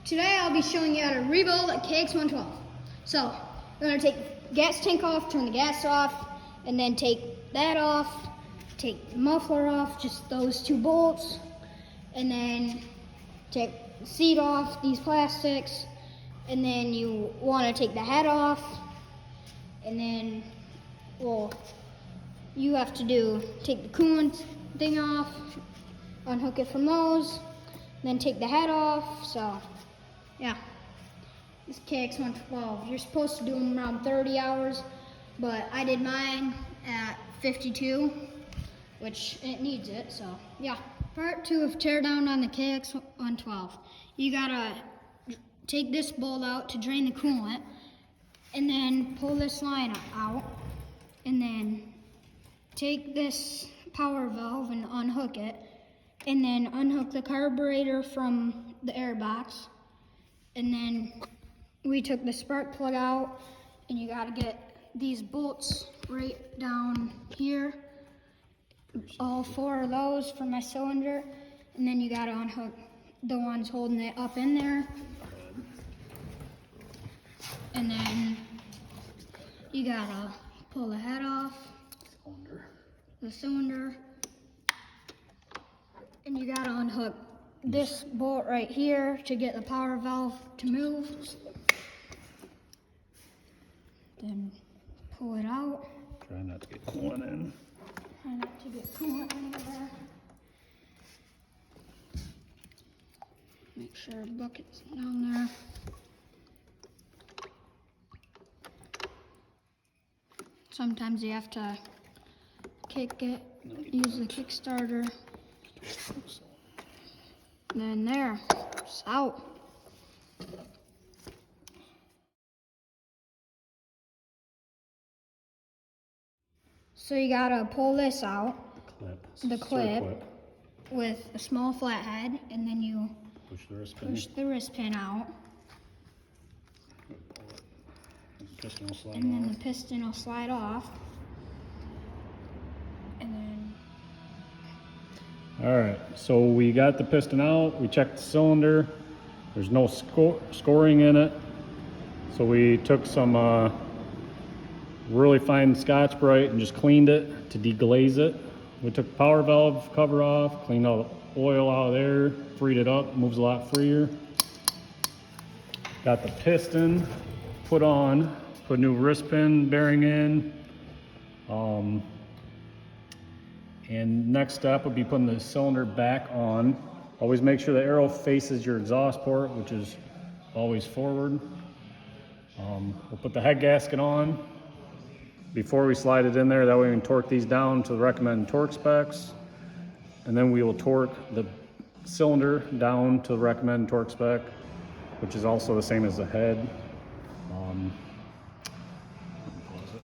Today I'll be showing you how to rebuild a KX112. So, we're going to take the gas tank off, turn the gas off, and then take that off, take the muffler off, just those two bolts, and then take the seat off, these plastics, and then you want to take the head off, and then, well, you have to take the coolant thing off, unhook it from those, then take the head off. So yeah, this KX112, you're supposed to do them around 30 hours, but I did mine at 52, which it needs it, so yeah. Part 2 of tear down on the KX112. You gotta take this bolt out to drain the coolant, and then pull this line out, and then take this power valve and unhook it, and then unhook the carburetor from the air box. And then we took the spark plug out, and you gotta get these bolts right down here, all 4 of those for my cylinder, and then you gotta unhook the ones holding it up in there. And then you gotta pull the head off, the cylinder, and you gotta unhook this bolt right here to get the power valve to move. Then pull it out. Try not to get coolant in. Try not to get coolant in there. Make sure the bucket's down there. Sometimes you have to kick it, use the Kickstarter. And then there, it's out. So you gotta pull this out, the clip, with a small flathead, and then you push the wrist pin out. And then the piston will slide off. And then... All right, so we got the piston out, we checked the cylinder. There's no scoring in it. So we took some really fine Scotch-Brite and just cleaned it to deglaze it. We took the power valve cover off, cleaned all the oil out of there, freed it up, moves a lot freer. Got the piston put on, put a new wrist pin bearing in. And next step would be putting the cylinder back on. Always make sure the arrow faces your exhaust port, which is always forward. We'll put the head gasket on before we slide it in there. That way we can torque these down to the recommended torque specs. And then we will torque the cylinder down to the recommended torque spec, which is also the same as the head.